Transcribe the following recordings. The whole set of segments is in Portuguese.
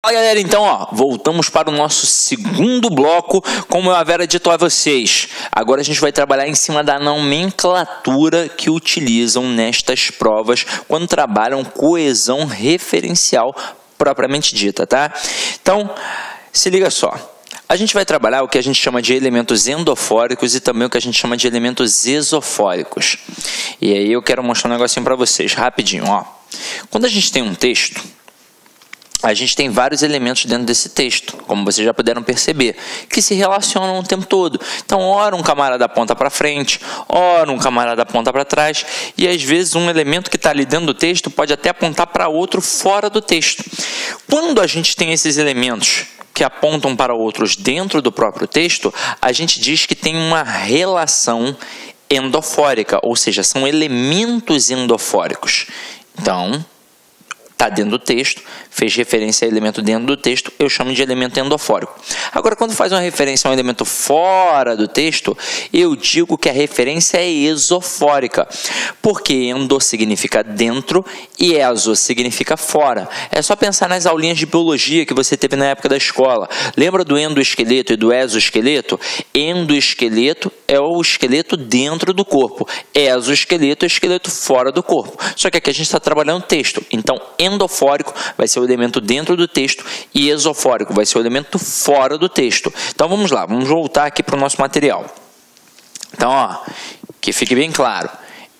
Fala galera, então voltamos para o nosso segundo bloco, como eu havia dito a vocês. Agora a gente vai trabalhar em cima da nomenclatura que utilizam nestas provas quando trabalham coesão referencial propriamente dita, tá? Então, se liga só. A gente vai trabalhar o que a gente chama de elementos endofóricos e também o que a gente chama de elementos exofóricos. E aí eu quero mostrar um negocinho para vocês, rapidinho, Quando a gente tem um texto, a gente tem vários elementos dentro desse texto, como vocês já puderam perceber, que se relacionam o tempo todo. Então, ora um camarada aponta para frente, ora um camarada aponta para trás, e às vezes um elemento que está ali dentro do texto pode até apontar para outro fora do texto. Quando a gente tem esses elementos que apontam para outros dentro do próprio texto, a gente diz que tem uma relação endofórica, ou seja, são elementos endofóricos. Então, está dentro do texto, fez referência a elemento dentro do texto, eu chamo de elemento endofórico. Agora, quando faz uma referência a um elemento fora do texto, eu digo que a referência é exofórica, porque endo significa dentro e exo significa fora. É só pensar nas aulinhas de biologia que você teve na época da escola. Lembra do endoesqueleto e do exoesqueleto? Endoesqueleto é o esqueleto dentro do corpo, exoesqueleto é o esqueleto fora do corpo. Só que aqui a gente está trabalhando texto, então endofórico vai ser o elemento dentro do texto e exofórico vai ser o elemento fora do texto. Então vamos lá, vamos voltar aqui para o nosso material. Então, que fique bem claro.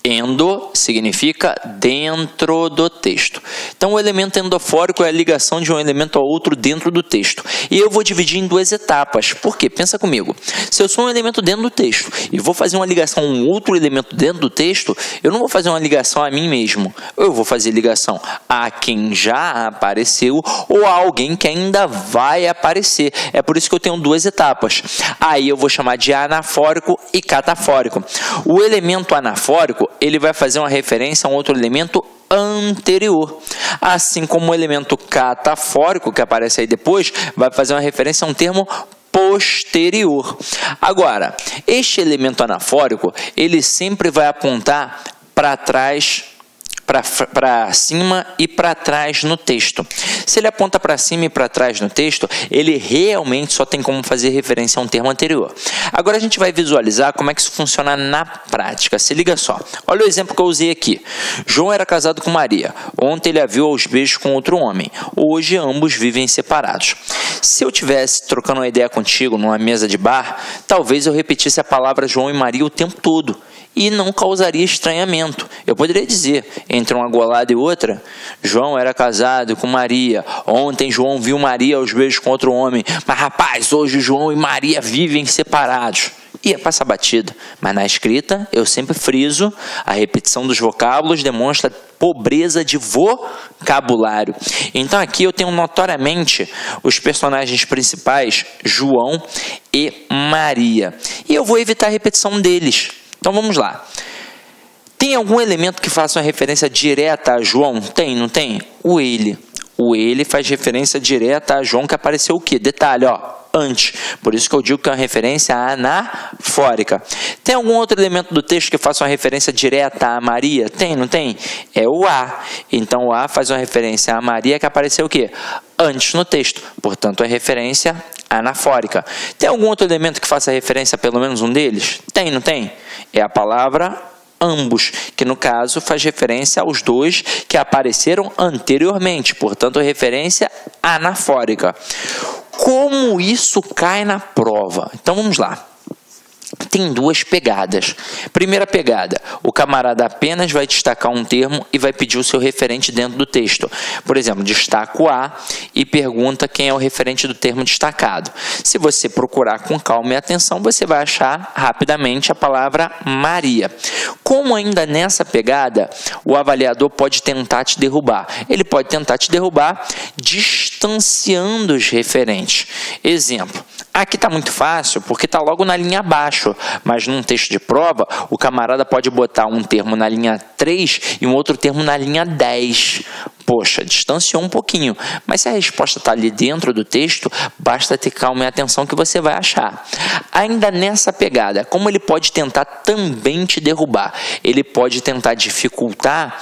Endo significa dentro do texto. Então, o elemento endofórico é a ligação de um elemento a outro dentro do texto. E eu vou dividir em duas etapas. Por quê? Pensa comigo. Se eu sou um elemento dentro do texto e vou fazer uma ligação a um outro elemento dentro do texto, eu não vou fazer uma ligação a mim mesmo. Eu vou fazer ligação a quem já apareceu ou a alguém que ainda vai aparecer. É por isso que eu tenho duas etapas. Aí eu vou chamar de anafórico e catafórico. O elemento anafórico, ele vai fazer uma referência a um outro elemento anterior. Assim como o elemento catafórico, que aparece aí depois, vai fazer uma referência a um termo posterior. Agora, este elemento anafórico, ele sempre vai apontar para trás, para cima e para trás no texto. Se ele aponta para cima e para trás no texto, ele realmente só tem como fazer referência a um termo anterior. Agora a gente vai visualizar como é que isso funciona na prática. Se liga só. Olha o exemplo que eu usei aqui. João era casado com Maria. Ontem ele a viu aos beijos com outro homem. Hoje ambos vivem separados. Se eu estivesse trocando uma ideia contigo numa mesa de bar, talvez eu repetisse a palavra João e Maria o tempo todo e não causaria estranhamento. Eu poderia dizer, entre uma golada e outra, João era casado com Maria. Ontem João viu Maria aos beijos com outro homem. Mas rapaz, hoje João e Maria vivem separados. Ia passar batida. Mas na escrita, eu sempre friso, a repetição dos vocábulos demonstra pobreza de vocabulário. Então aqui eu tenho notoriamente os personagens principais, João e Maria. E eu vou evitar a repetição deles. Então vamos lá. Tem algum elemento que faça uma referência direta a João? Tem, não tem? O ele. O ele faz referência direta a João, que apareceu o quê? Detalhe, antes. Por isso que eu digo que é uma referência anafórica. Tem algum outro elemento do texto que faça uma referência direta a Maria? Tem, não tem? É o a. Então o a faz uma referência a Maria, que apareceu o quê? Antes no texto. Portanto, é referência anafórica. Tem algum outro elemento que faça referência a pelo menos um deles? Tem, não tem? É a palavra ambos, que no caso faz referência aos dois que apareceram anteriormente, portanto, referência anafórica. Como isso cai na prova? Então vamos lá. Tem duas pegadas. Primeira pegada, o camarada apenas vai destacar um termo e vai pedir o seu referente dentro do texto. Por exemplo, destaca o A e pergunta quem é o referente do termo destacado. Se você procurar com calma e atenção, você vai achar rapidamente a palavra Maria. Como ainda nessa pegada, o avaliador pode tentar te derrubar. Ele pode tentar te derrubar distanciando os referentes. Exemplo. Aqui está muito fácil porque está logo na linha abaixo, mas num texto de prova, o camarada pode botar um termo na linha 3 e um outro termo na linha 10. Poxa, distanciou um pouquinho, mas se a resposta está ali dentro do texto, basta ter calma e atenção que você vai achar. Ainda nessa pegada, como ele pode tentar também te derrubar? Ele pode tentar dificultar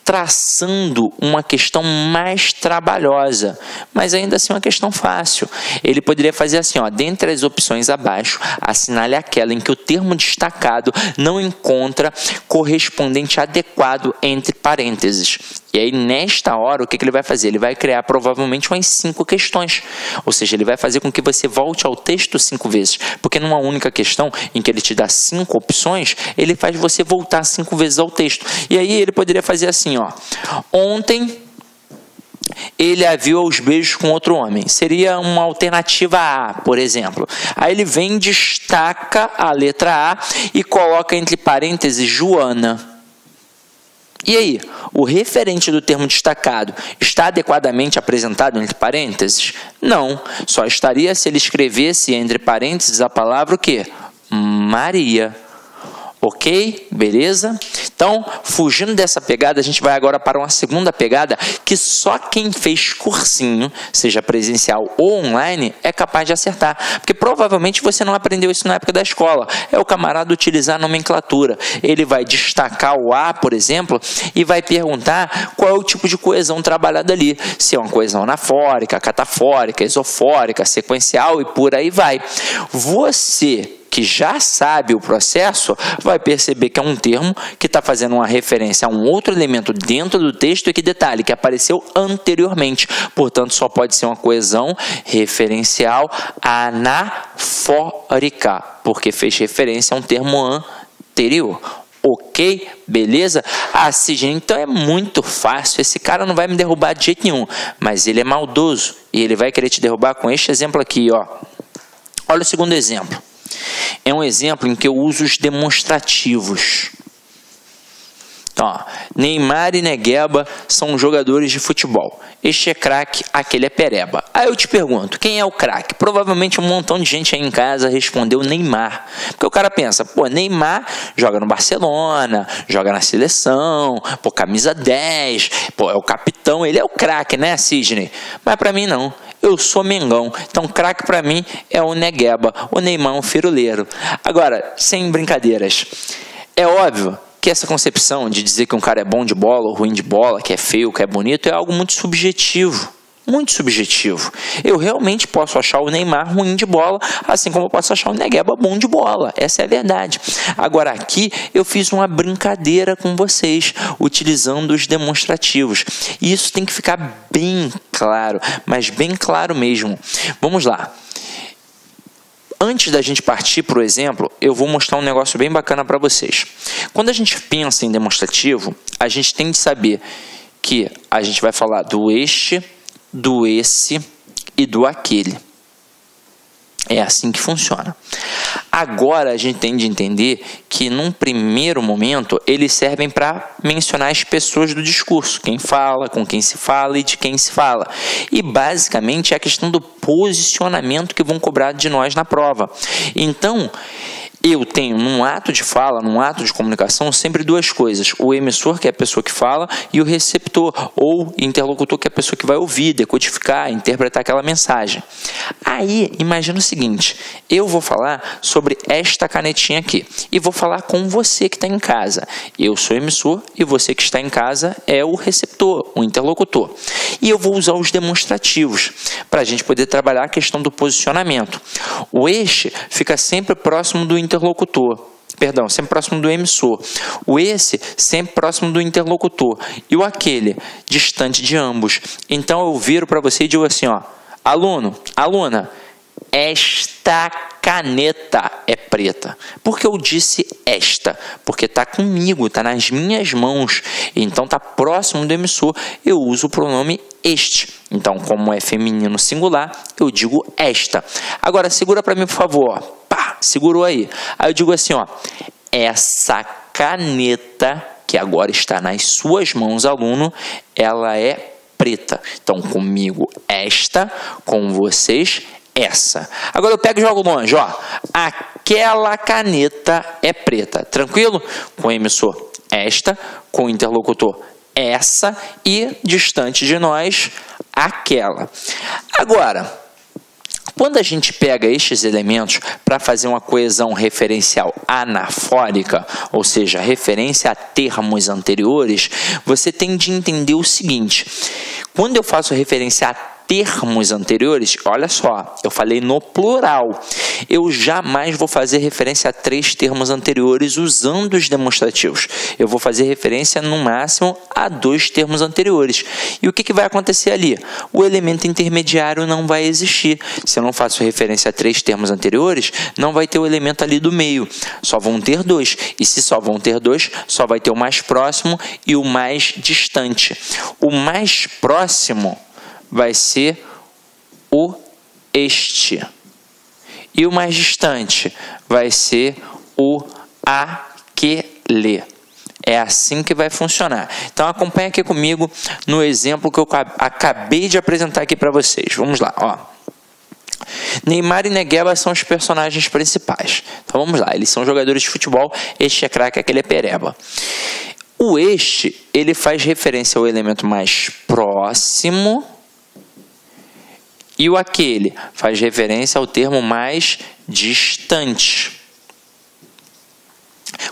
traçando uma questão mais trabalhosa, mas ainda assim uma questão fácil. Ele poderia fazer assim, ó, dentre as opções abaixo, assinale aquela em que o termo destacado não encontra correspondente adequado entre parênteses. E aí, nesta hora, o que ele vai fazer? Ele vai criar provavelmente umas 5 questões. Ou seja, ele vai fazer com que você volte ao texto 5 vezes. Porque numa única questão, em que ele te dá 5 opções, ele faz você voltar 5 vezes ao texto. E aí, ele poderia fazer assim, ó. Ontem, ele a viu aos beijos com outro homem. Seria uma alternativa A, por exemplo. Aí ele vem, destaca a letra A e coloca entre parênteses Joana. E aí, o referente do termo destacado está adequadamente apresentado entre parênteses? Não, só estaria se ele escrevesse entre parênteses a palavra o quê? Maria. Ok? Beleza? Então, fugindo dessa pegada, a gente vai agora para uma segunda pegada que só quem fez cursinho, seja presencial ou online, é capaz de acertar. Porque provavelmente você não aprendeu isso na época da escola. É o camarada utilizar a nomenclatura. Ele vai destacar o A, por exemplo, e vai perguntar qual é o tipo de coesão trabalhada ali. Se é uma coesão anafórica, catafórica, isofórica, sequencial e por aí vai. Você que já sabe o processo, vai perceber que é um termo que está fazendo uma referência a um outro elemento dentro do texto e que, detalhe, que apareceu anteriormente. Portanto, só pode ser uma coesão referencial anafórica, porque fez referência a um termo anterior. Ok? Beleza? Ah, Sidney, então é muito fácil. Esse cara não vai me derrubar de jeito nenhum, mas ele é maldoso e ele vai querer te derrubar com este exemplo aqui, ó. Olha o segundo exemplo. É um exemplo em que eu uso os demonstrativos. Então, ó, Neymar e Negueba são jogadores de futebol. Este é craque, aquele é pereba. Aí eu te pergunto, quem é o craque? Provavelmente um montão de gente aí em casa respondeu Neymar. Porque o cara pensa, pô, Neymar joga no Barcelona, joga na seleção, pô, camisa 10, pô, é o capitão, ele é o craque, né, Sidney? Mas pra mim não. Eu sou Mengão, então craque para mim é o Negueba, o Neymar é um firuleiro. Agora, sem brincadeiras, é óbvio que essa concepção de dizer que um cara é bom de bola ou ruim de bola, que é feio, que é bonito, é algo muito subjetivo. Muito subjetivo. Eu realmente posso achar o Neymar ruim de bola, assim como eu posso achar o Negueba bom de bola. Essa é a verdade. Agora aqui eu fiz uma brincadeira com vocês, utilizando os demonstrativos. E isso tem que ficar bem claro, mas bem claro mesmo. Vamos lá. Antes da gente partir para o exemplo, eu vou mostrar um negócio bem bacana para vocês. Quando a gente pensa em demonstrativo, a gente tem de saber que a gente vai falar do este, do esse e do aquele. É assim que funciona. Agora a gente tem de entender que num primeiro momento eles servem para mencionar as pessoas do discurso, quem fala, com quem se fala e de quem se fala. E basicamente é a questão do posicionamento que vão cobrar de nós na prova. Então, eu tenho, num ato de fala, num ato de comunicação, sempre duas coisas. O emissor, que é a pessoa que fala, e o receptor, ou interlocutor, que é a pessoa que vai ouvir, decodificar, interpretar aquela mensagem. Aí, imagina o seguinte, eu vou falar sobre esta canetinha aqui, e vou falar com você que está em casa. Eu sou o emissor, e você que está em casa é o receptor, o interlocutor. E eu vou usar os demonstrativos, para a gente poder trabalhar a questão do posicionamento. O este fica sempre próximo do interlocutor, perdão, sempre próximo do emissor. O esse, sempre próximo do interlocutor. E o aquele, distante de ambos. Então eu viro para você e digo assim, ó, aluno, aluna, esta caneta é preta. Por que eu disse esta? Porque está comigo, está nas minhas mãos. Então está próximo do emissor. Eu uso o pronome este. Então, como é feminino singular, eu digo esta. Agora, segura para mim, por favor. Pá, segurou aí. Aí eu digo assim, ó, essa caneta que agora está nas suas mãos, aluno, ela é preta. Então, comigo esta, com vocês essa. Agora eu pego e jogo longe, ó. Aquela caneta é preta. Tranquilo? Com o emissor esta, com o interlocutor essa e distante de nós aquela. Agora, Quando a gente pega estes elementos para fazer uma coesão referencial anafórica, ou seja, referência a termos anteriores, você tem de entender o seguinte: quando eu faço referência a termos anteriores, olha só, eu falei no plural, eu jamais vou fazer referência a 3 termos anteriores usando os demonstrativos. Eu vou fazer referência no máximo a 2 termos anteriores. E o que vai acontecer ali? O elemento intermediário não vai existir. Se eu não faço referência a 3 termos anteriores, não vai ter o elemento ali do meio. Só vão ter 2. E se só vão ter 2, só vai ter o mais próximo e o mais distante. O mais próximo vai ser o este. E o mais distante vai ser o aquele. É assim que vai funcionar. Então acompanha aqui comigo no exemplo que eu acabei de apresentar aqui para vocês. Vamos lá, ó. Neymar e Negueba são os personagens principais. Então vamos lá, eles são jogadores de futebol, este é craque, aquele é pereba. O este, ele faz referência ao elemento mais próximo, e o aquele faz referência ao termo mais distante.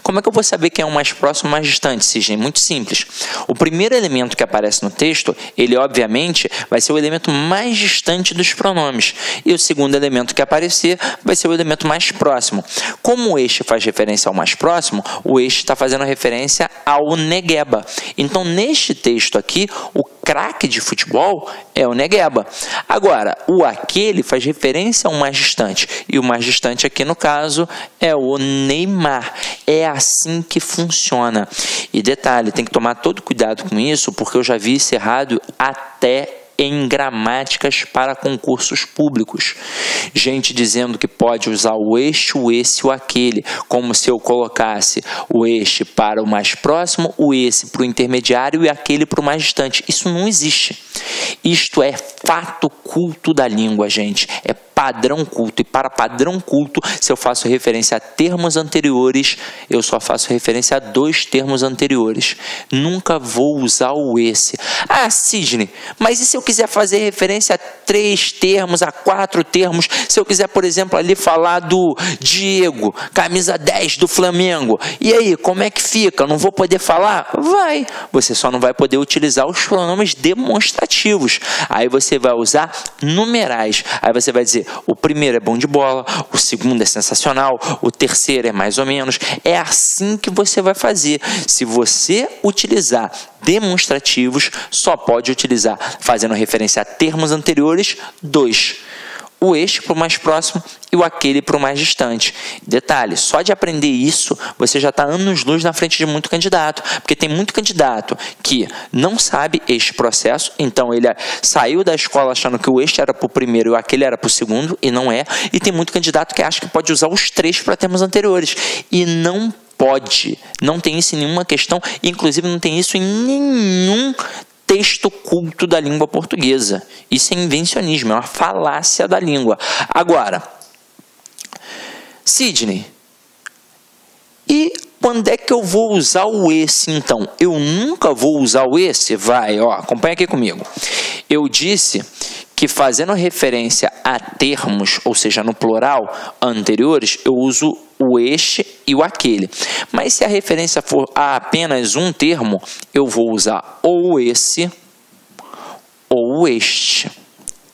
Como é que eu vou saber quem é o mais próximo e o mais distante, Sidney? Muito simples. O primeiro elemento que aparece no texto, ele obviamente vai ser o elemento mais distante dos pronomes. E o segundo elemento que aparecer vai ser o elemento mais próximo. Como o este faz referência ao mais próximo, o este está fazendo referência ao Negueba. Então, neste texto aqui, o craque de futebol é o Negueba. Agora, o aquele faz referência ao mais distante. E o mais distante aqui, no caso, é o Neymar. É assim que funciona. E detalhe, tem que tomar todo cuidado com isso, porque eu já vi isso errado até em gramáticas para concursos públicos. Gente dizendo que pode usar o este, o esse, o aquele, como se eu colocasse o este para o mais próximo, o esse para o intermediário e aquele para o mais distante. Isso não existe. Isto é fato culto da língua, gente. É padrão culto. E para padrão culto, se eu faço referência a termos anteriores, eu só faço referência a 2 termos anteriores. Nunca vou usar o esse. Ah, Sidney, mas e se eu quiser fazer referência a 3 termos, a 4 termos? Se eu quiser, por exemplo, ali falar do Diego, camisa 10 do Flamengo. E aí, como é que fica? Não vou poder falar? Vai. Você só não vai poder utilizar os pronomes demonstrativos. Aí você vai usar numerais. Aí você vai dizer, o primeiro é bom de bola, o segundo é sensacional, o terceiro é mais ou menos. É assim que você vai fazer. Se você utilizar demonstrativos, só pode utilizar fazendo referência a termos anteriores, 2. O este para o mais próximo e o aquele para o mais distante. Detalhe, só de aprender isso, você já está anos-luz na frente de muito candidato, porque tem muito candidato que não sabe este processo, então ele saiu da escola achando que o este era para o primeiro e o aquele era para o segundo, e não é, e tem muito candidato que acha que pode usar os 3 para termos anteriores, e não pode, não tem isso em nenhuma questão, inclusive não tem isso em nenhum texto culto da língua portuguesa. Isso é invencionismo, é uma falácia da língua. Agora, Sidney, e quando é que eu vou usar o esse, então? Eu nunca vou usar o esse? Vai, ó, acompanha aqui comigo. Eu disse que fazendo referência a termos, ou seja, no plural, anteriores, eu uso o este e o aquele. Mas se a referência for a apenas um termo, eu vou usar ou esse ou o este.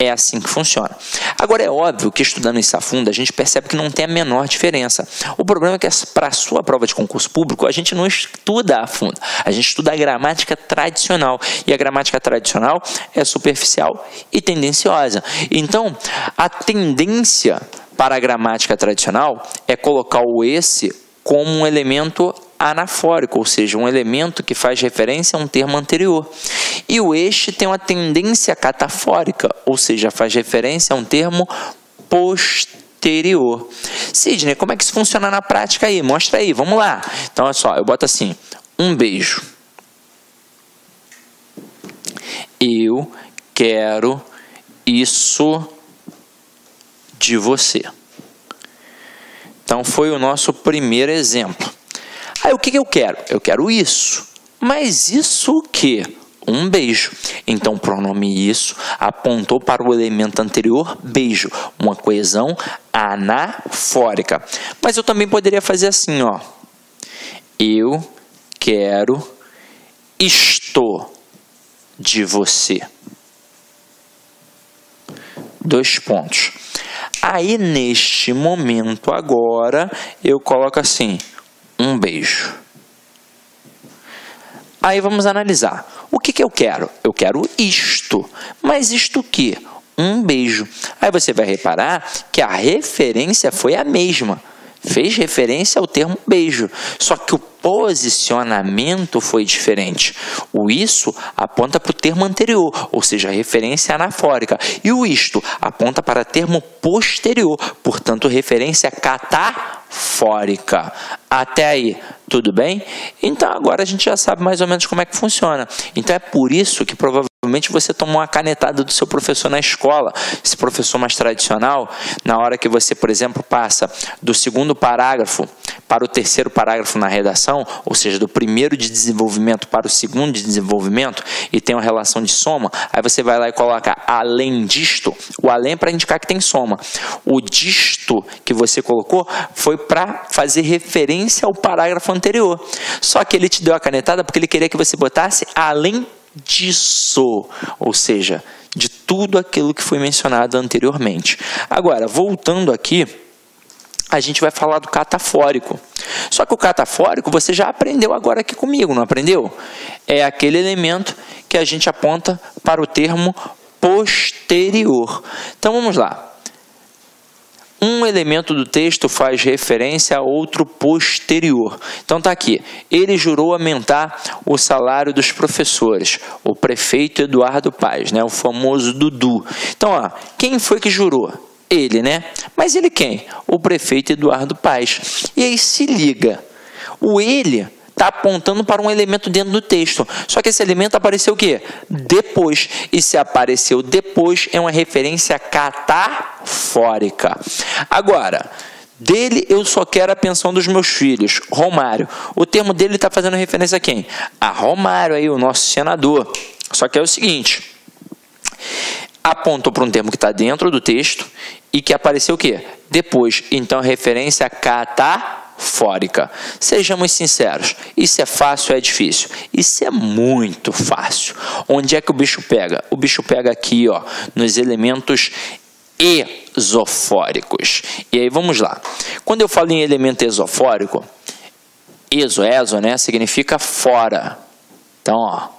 É assim que funciona. Agora, é óbvio que estudando isso a fundo, a gente percebe que não tem a menor diferença. O problema é que para a sua prova de concurso público, a gente não estuda a fundo. A gente estuda a gramática tradicional. E a gramática tradicional é superficial e tendenciosa. Então, a tendência para a gramática tradicional é colocar o esse como um elemento anafórico, ou seja, um elemento que faz referência a um termo anterior. E o este tem uma tendência catafórica, ou seja, faz referência a um termo posterior. Sidney, como é que isso funciona na prática aí? Mostra aí, vamos lá. Então, olha só, eu boto assim, um beijo. Eu quero isso de você. Então, foi o nosso primeiro exemplo. Aí, o que eu quero? Eu quero isso. Mas isso o quê? um beijo. Então, o pronome isso apontou para o elemento anterior, beijo, uma coesão anafórica. Mas eu também poderia fazer assim, ó. Eu quero isto de você. 2 pontos. Aí, neste momento agora, eu coloco assim, um beijo. Aí vamos analisar. O que eu quero? Eu quero isto. Mas isto o quê? Um beijo. Aí você vai reparar que a referência foi a mesma. Fez referência ao termo beijo. Só que o posicionamento foi diferente. O isso aponta para o termo anterior, ou seja, a referência anafórica. E o isto aponta para o termo posterior, portanto, referência catafórica. Até aí, tudo bem? Então, agora a gente já sabe mais ou menos como é que funciona. Então, é por isso que provavelmente você tomou uma canetada do seu professor na escola. Esse professor mais tradicional, na hora que você, por exemplo, passa do 2º parágrafo para o 3º parágrafo na redação, ou seja, do 1º de desenvolvimento para o 2º de desenvolvimento, e tem uma relação de soma, aí você vai lá e coloca além disto, o além para indicar que tem soma. O disto que você colocou foi para fazer referência ao parágrafo anterior. Só que ele te deu a canetada porque ele queria que você botasse além disso, ou seja, de tudo aquilo que foi mencionado anteriormente. Agora, voltando aqui, a gente vai falar do catafórico. Só que o catafórico você já aprendeu agora aqui comigo, não aprendeu? É aquele elemento que a gente aponta para o termo posterior. Então vamos lá. Um elemento do texto faz referência a outro posterior. Então tá aqui. Ele jurou aumentar o salário dos professores. O prefeito Eduardo Paes, né? O famoso Dudu. Então, ó, quem foi que jurou? Ele, né? Mas ele quem? O prefeito Eduardo Paes. E aí se liga. O ele está apontando para um elemento dentro do texto. Só que esse elemento apareceu o quê? Depois. E se apareceu depois, é uma referência catafórica. Agora, dele eu só quero a pensão dos meus filhos. Romário. O termo dele está fazendo referência a quem? A Romário, aí, o nosso senador. Só que é o seguinte. Apontou para um termo que está dentro do texto e que apareceu o quê? Depois. Então, referência catafórica. Sejamos sinceros, isso é fácil ou é difícil? Isso é muito fácil. Onde é que o bicho pega? O bicho pega aqui, ó, nos elementos esofóricos. E aí, vamos lá. Quando eu falo em elemento esofórico, exo, né, significa fora. Então, ó,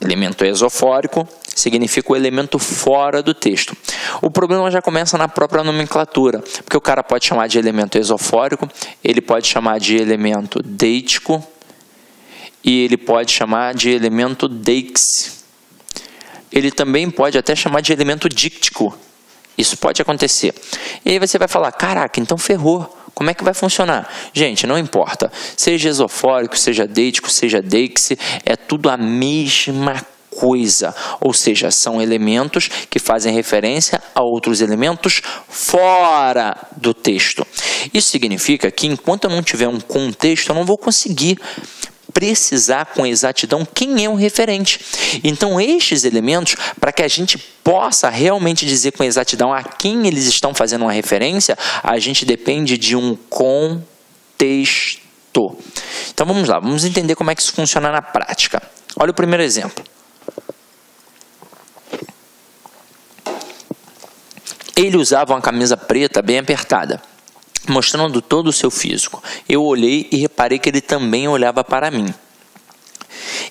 elemento esofórico significa o elemento fora do texto. O problema já começa na própria nomenclatura, porque o cara pode chamar de elemento esofórico, ele pode chamar de elemento deítico e ele pode chamar de elemento deixe. Ele também pode até chamar de elemento díctico. Isso pode acontecer. E aí você vai falar, caraca, então ferrou. Como é que vai funcionar? Gente, não importa. Seja esofórico, seja deítico, seja deixe, é tudo a mesma coisa. Ou seja, são elementos que fazem referência a outros elementos fora do texto. Isso significa que enquanto eu não tiver um contexto, eu não vou conseguir precisar com exatidão quem é o referente. Então, estes elementos, para que a gente possa realmente dizer com exatidão a quem eles estão fazendo uma referência, a gente depende de um contexto. Então, vamos lá, vamos entender como é que isso funciona na prática. Olha o primeiro exemplo. Ele usava uma camisa preta bem apertada, mostrando todo o seu físico. Eu olhei e reparei que ele também olhava para mim.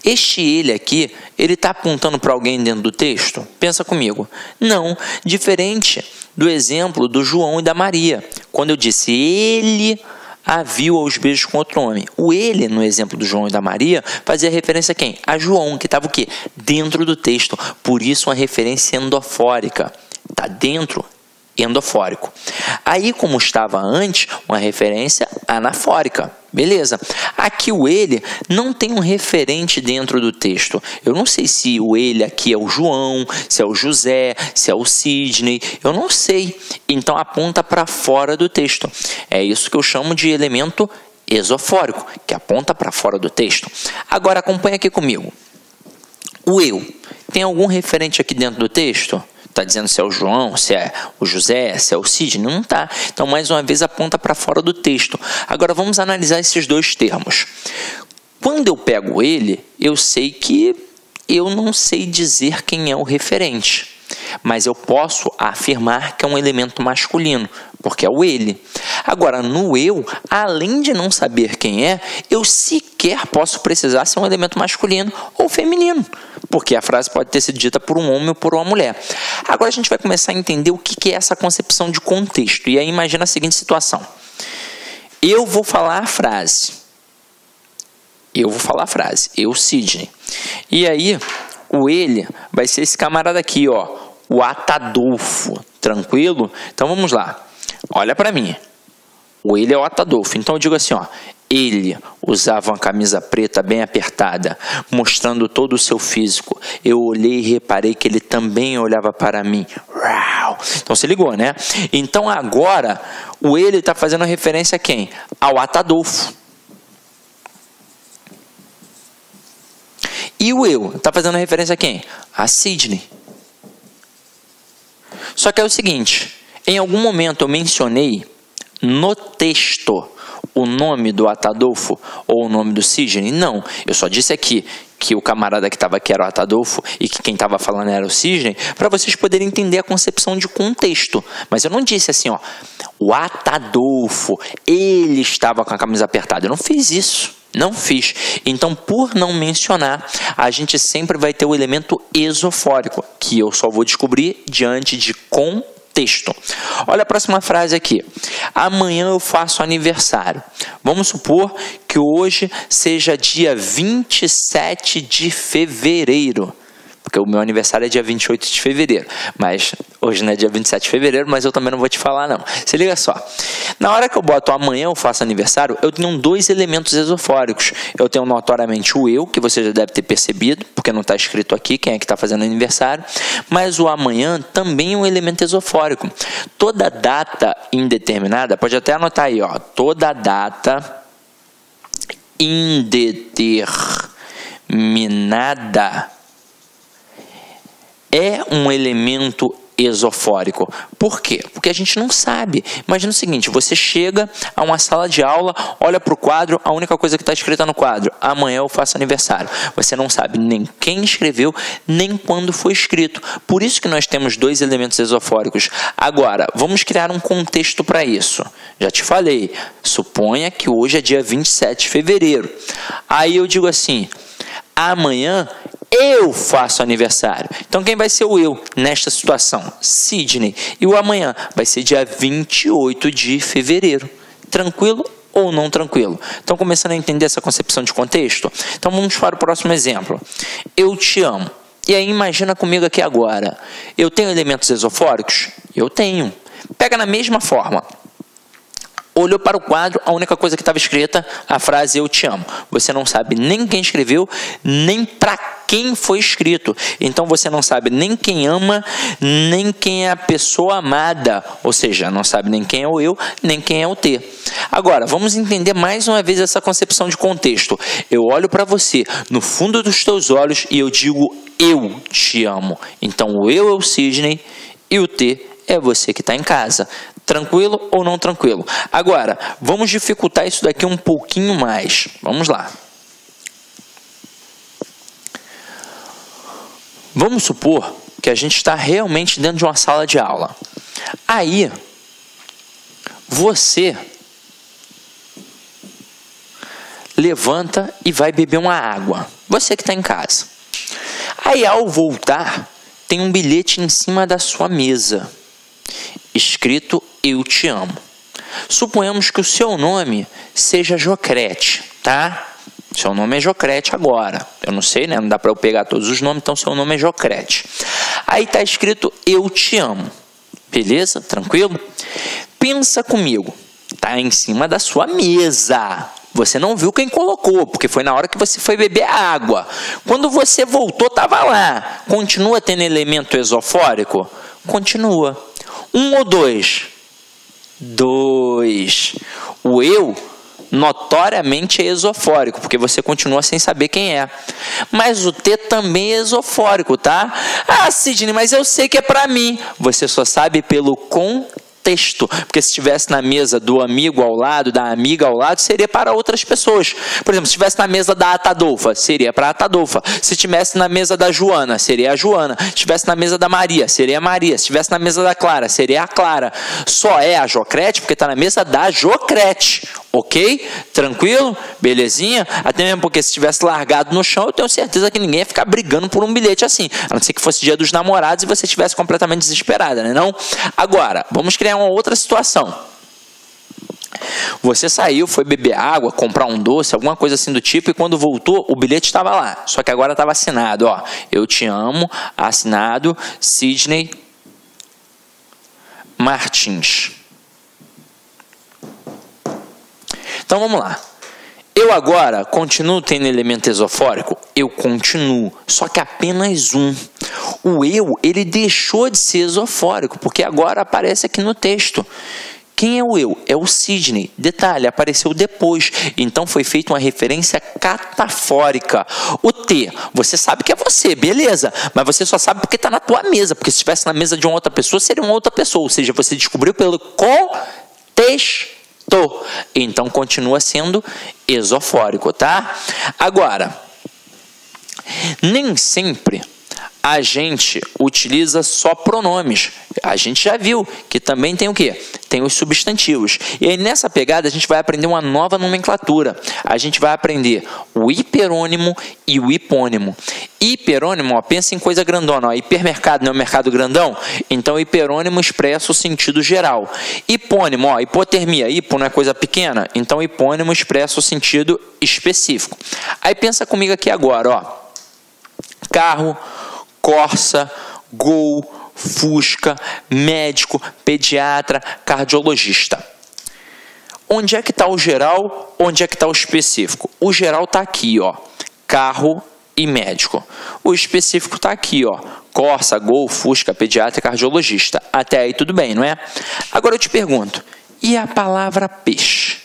Este ele aqui, ele está apontando para alguém dentro do texto? Pensa comigo. Não, diferente do exemplo do João e da Maria. Quando eu disse ele a viu aos beijos com outro homem. O ele, no exemplo do João e da Maria, fazia referência a quem? A João, que estava o quê? Dentro do texto. Por isso, uma referência endofórica. Está dentro, endofórico. Aí, como estava antes, uma referência anafórica. Beleza. Aqui o ele não tem um referente dentro do texto. Eu não sei se o ele aqui é o João, se é o José, se é o Sidney. Eu não sei. Então aponta para fora do texto. É isso que eu chamo de elemento esofórico, que aponta para fora do texto. Agora acompanha aqui comigo. O eu tem algum referente aqui dentro do texto? Está dizendo se é o João, se é o José, se é o Sidney? Não está. Então, mais uma vez, aponta para fora do texto. Agora, vamos analisar esses dois termos. Quando eu pego ele, eu sei que eu não sei dizer quem é o referente. Mas eu posso afirmar que é um elemento masculino, porque é o ele. Agora, no eu, além de não saber quem é, eu sequer posso precisar se é um elemento masculino ou feminino, porque a frase pode ter sido dita por um homem ou por uma mulher. Agora a gente vai começar a entender o que é essa concepção de contexto. E aí imagina a seguinte situação. Eu vou falar a frase. Eu, Sidney. E aí, o ele vai ser esse camarada aqui, ó. O Atadolfo, tranquilo? Então vamos lá, olha para mim, o ele é o Atadolfo, então eu digo assim, ó, ele usava uma camisa preta bem apertada, mostrando todo o seu físico, eu olhei e reparei que ele também olhava para mim, uau. Então se ligou, né? Então agora, o ele está fazendo referência a quem? Ao Atadolfo. E o eu está fazendo referência a quem? A Sidney. Só que é o seguinte, em algum momento eu mencionei no texto o nome do Atadolfo ou o nome do Sidney? Não, eu só disse aqui que o camarada que estava aqui era o Atadolfo e que quem estava falando era o Sidney, para vocês poderem entender a concepção de contexto. Mas eu não disse assim, ó, o Atadolfo, ele estava com a camisa apertada. Eu não fiz isso. Não fiz. Então, por não mencionar, a gente sempre vai ter o elemento esofórico, que eu só vou descobrir diante de contexto. Olha a próxima frase aqui. Amanhã eu faço aniversário. Vamos supor que hoje seja dia 27 de fevereiro. Porque o meu aniversário é dia 28 de fevereiro. Mas hoje não é dia 27 de fevereiro, mas eu também não vou te falar, não. Se liga só. Na hora que eu boto amanhã eu faço aniversário, eu tenho dois elementos esofóricos. Eu tenho notoriamente o eu, que você já deve ter percebido, porque não está escrito aqui quem é que está fazendo aniversário. Mas o amanhã também é um elemento esofórico. Toda data indeterminada, pode até anotar aí, ó. Toda data indeterminada é um elemento esofórico. Por quê? Porque a gente não sabe. Imagina o seguinte, você chega a uma sala de aula, olha para o quadro, a única coisa que está escrita no quadro, amanhã eu faço aniversário. Você não sabe nem quem escreveu, nem quando foi escrito. Por isso que nós temos dois elementos esofóricos. Agora, vamos criar um contexto para isso. Já te falei, suponha que hoje é dia 27 de fevereiro. Aí eu digo assim, amanhã eu faço aniversário. Então quem vai ser o eu nesta situação? Sidney. E o amanhã vai ser dia 28 de fevereiro. Tranquilo ou não tranquilo? Estão começando a entender essa concepção de contexto? Então vamos para o próximo exemplo. Eu te amo. E aí imagina comigo aqui agora. Eu tenho elementos esofóricos? Eu tenho. Pega na mesma forma. Olhou para o quadro, a única coisa que estava escrita, a frase eu te amo. Você não sabe nem quem escreveu, nem para quem foi escrito. Então você não sabe nem quem ama, nem quem é a pessoa amada. Ou seja, não sabe nem quem é o eu, nem quem é o te. Agora, vamos entender mais uma vez essa concepção de contexto. Eu olho para você no fundo dos teus olhos e eu digo eu te amo. Então o eu é o Sidney e o te é você que está em casa. Tranquilo ou não tranquilo? Agora, vamos dificultar isso daqui um pouquinho mais. Vamos lá. Vamos supor que a gente está realmente dentro de uma sala de aula. Aí, você levanta e vai beber uma água. Você que está em casa. Aí, ao voltar, tem um bilhete em cima da sua mesa, escrito eu te amo. Suponhamos que o seu nome seja Jocrete, tá? Seu nome é Jocrete agora. Eu não sei, né? Não dá para eu pegar todos os nomes, então seu nome é Jocrete. Aí tá escrito eu te amo. Beleza? Tranquilo? Pensa comigo. Tá em cima da sua mesa. Você não viu quem colocou, porque foi na hora que você foi beber a água. Quando você voltou, tava lá. Continua tendo elemento esofórico? Continua. 1 ou 2? 2. O eu notoriamente é esofórico, porque você continua sem saber quem é. Mas o T também é esofórico, tá? Ah, Sidney, mas eu sei que é para mim. Você só sabe pelo contexto, porque se estivesse na mesa do amigo ao lado, da amiga ao lado, seria para outras pessoas. Por exemplo, se estivesse na mesa da Atadolfa, seria para a Atadolfa. Se estivesse na mesa da Joana, seria a Joana. Se estivesse na mesa da Maria, seria a Maria. Se estivesse na mesa da Clara, seria a Clara. Só é a Jocrete porque está na mesa da Jocrete. Ok? Tranquilo? Belezinha? Até mesmo porque se estivesse largado no chão, eu tenho certeza que ninguém ia ficar brigando por um bilhete assim. A não ser que fosse dia dos namorados e você estivesse completamente desesperada, né não? Agora, vamos criar uma outra situação. Você saiu, foi beber água, comprar um doce, alguma coisa assim do tipo, e quando voltou, o bilhete estava lá. Só que agora estava assinado, ó. Eu te amo, assinado Sidney Martins. Então vamos lá. Eu agora continuo tendo elemento esofórico? Eu continuo, só que apenas um. O eu, ele deixou de ser esofórico, porque agora aparece aqui no texto. Quem é o eu? É o Sidney. Detalhe, apareceu depois. Então foi feita uma referência catafórica. O T, você sabe que é você, beleza. Mas você só sabe porque está na tua mesa. Porque se estivesse na mesa de uma outra pessoa, seria uma outra pessoa. Ou seja, você descobriu pelo contexto. Então continua sendo esofórico, tá? Agora, nem sempre a gente utiliza só pronomes. A gente já viu que também tem o quê? Tem os substantivos. E aí nessa pegada a gente vai aprender uma nova nomenclatura. A gente vai aprender o hiperônimo e o hipônimo. Hiperônimo, ó, pensa em coisa grandona. Ó, hipermercado não é um mercado grandão? Então hiperônimo expressa o sentido geral. Hipônimo, ó, hipotermia. Hipo não é coisa pequena? Então hipônimo expressa o sentido específico. Aí pensa comigo aqui agora, ó. Carro, Corsa, Gol, Fusca, médico, pediatra, cardiologista. Onde é que está o geral? Onde é que está o específico? O geral está aqui, ó, carro e médico. O específico está aqui, ó, Corsa, Gol, Fusca, pediatra e cardiologista. Até aí tudo bem, não é? Agora eu te pergunto, e a palavra peixe?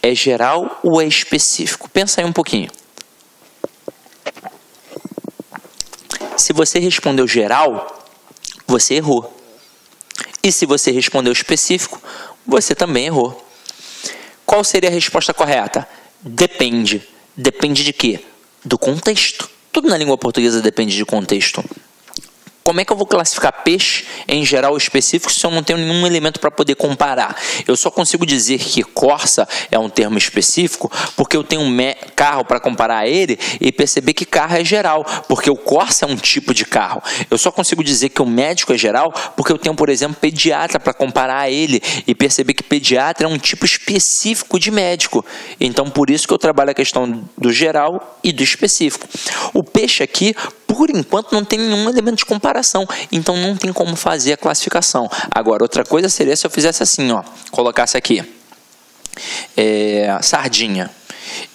É geral ou é específico? Pensa aí um pouquinho. Se você respondeu geral, você errou. E se você respondeu específico, você também errou. Qual seria a resposta correta? Depende. Depende de quê? Do contexto. Tudo na língua portuguesa depende de contexto. Como é que eu vou classificar peixe em geral ou específico se eu não tenho nenhum elemento para poder comparar? Eu só consigo dizer que Corsa é um termo específico porque eu tenho um carro para comparar a ele e perceber que carro é geral, porque o Corsa é um tipo de carro. Eu só consigo dizer que o médico é geral porque eu tenho, por exemplo, pediatra para comparar a ele e perceber que pediatra é um tipo específico de médico. Então, por isso que eu trabalho a questão do geral e do específico. O peixe aqui, por enquanto, não tem nenhum elemento de comparação. Então não tem como fazer a classificação. Agora, outra coisa seria se eu fizesse assim, ó, colocasse aqui sardinha.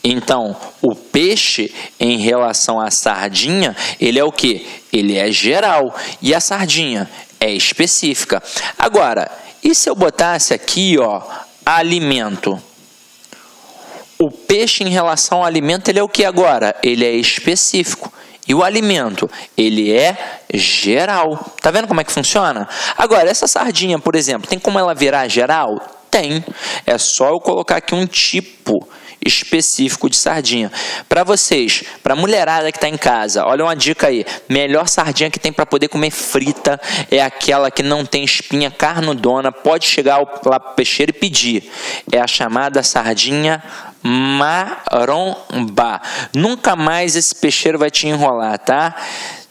Então, o peixe em relação à sardinha, ele é o quê? Ele é geral. E a sardinha é específica. Agora, e se eu botasse aqui, ó, alimento? O peixe em relação ao alimento, ele é o que agora? Ele é específico. E o alimento, ele é geral. Tá vendo como é que funciona? Agora, essa sardinha, por exemplo, tem como ela virar geral? Tem. É só eu colocar aqui um tipo específico de sardinha. Para vocês, para a mulherada que está em casa, olha uma dica aí. Melhor sardinha que tem para poder comer frita é aquela que não tem espinha, carnudona. Pode chegar lá para o peixeiro e pedir. É a chamada sardinha maromba. Nunca mais esse peixeiro vai te enrolar, tá?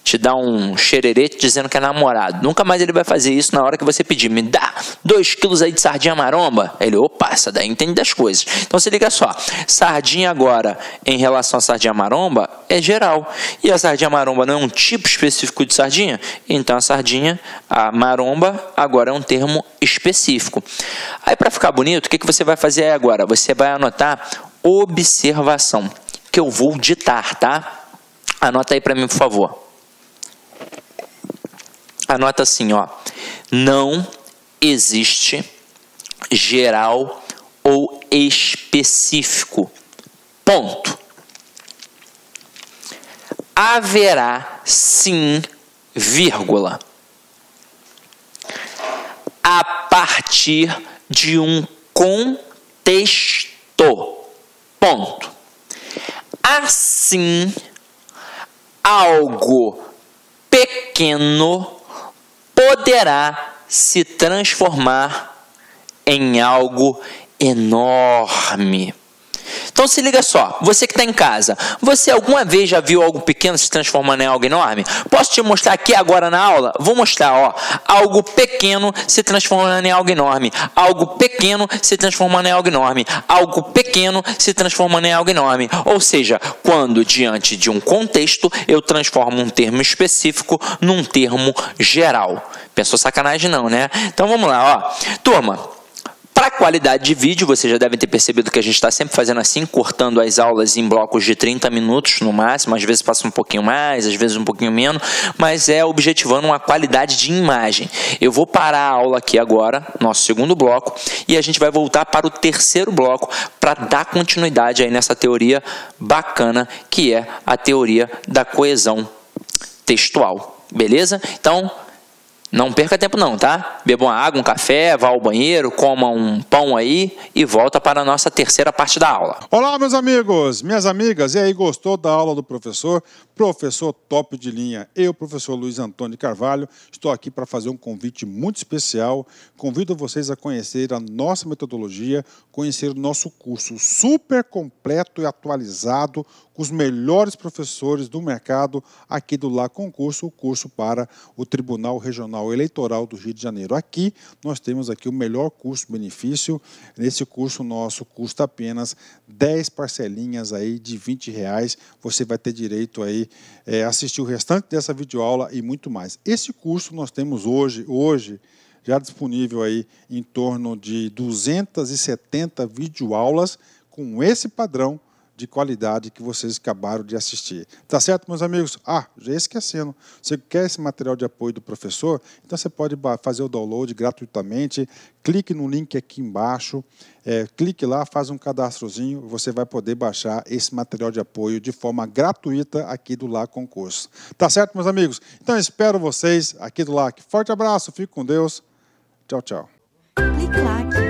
Te dá um xererete dizendo que é namorado. Nunca mais ele vai fazer isso na hora que você pedir. Me dá 2 quilos aí de sardinha maromba. Ele, opa, essa daí entende das coisas. Então se liga só. Sardinha agora, em relação à sardinha maromba, é geral. E a sardinha maromba não é um tipo específico de sardinha? Então a sardinha, a maromba, agora é um termo específico. Aí para ficar bonito, o que você vai fazer aí agora? Você vai anotar observação, que eu vou ditar, tá? Anota aí para mim, por favor. Anota assim, ó. Não existe geral ou específico. Ponto. Haverá sim, vírgula, a partir de um contexto. Ponto. Assim, algo pequeno poderá se transformar em algo enorme. Então se liga só, você que está em casa, você alguma vez já viu algo pequeno se transformando em algo enorme? Posso te mostrar aqui agora na aula? Vou mostrar, ó, algo pequeno se transformando em algo enorme, algo pequeno se transformando em algo enorme, algo pequeno se transformando em algo enorme. Ou seja, quando diante de um contexto eu transformo um termo específico num termo geral. Pensou sacanagem não, né? Então vamos lá, ó. Turma, para a qualidade de vídeo, vocês já devem ter percebido que a gente está sempre fazendo assim, cortando as aulas em blocos de 30 minutos no máximo, às vezes passa um pouquinho mais, às vezes um pouquinho menos, mas é objetivando uma qualidade de imagem. Eu vou parar a aula aqui agora, nosso segundo bloco, e a gente vai voltar para o terceiro bloco para dar continuidade aí nessa teoria bacana, que é a teoria da coesão textual. Beleza? Então, não perca tempo não, tá? Beba uma água, um café, vá ao banheiro, coma um pão aí e volta para a nossa terceira parte da aula. Olá, meus amigos, minhas amigas. E aí, gostou da aula do professor? Professor top de linha. Eu, professor Luiz Antônio de Carvalho, estou aqui para fazer um convite muito especial. Convido vocês a conhecer a nossa metodologia, conhecer o nosso curso super completo e atualizado, com os melhores professores do mercado aqui do Lá Concurso, o curso para o Tribunal Regional Eleitoral do Rio de Janeiro. Aqui nós temos aqui o melhor custo-benefício. Nesse curso nosso custa apenas 10 parcelinhas aí de R$20. Você vai ter direito aí a assistir o restante dessa videoaula e muito mais. Esse curso nós temos hoje já disponível aí em torno de 270 videoaulas com esse padrão de qualidade que vocês acabaram de assistir. Tá certo, meus amigos? Já esquecendo. Você quer esse material de apoio do professor? Então você pode fazer o download gratuitamente. Clique no link aqui embaixo. Clique lá, faz um cadastrozinho. Você vai poder baixar esse material de apoio de forma gratuita aqui do Lá Concurso. Tá certo, meus amigos? Então espero vocês aqui do Lá. Forte abraço, fique com Deus. Tchau, tchau. Clique lá.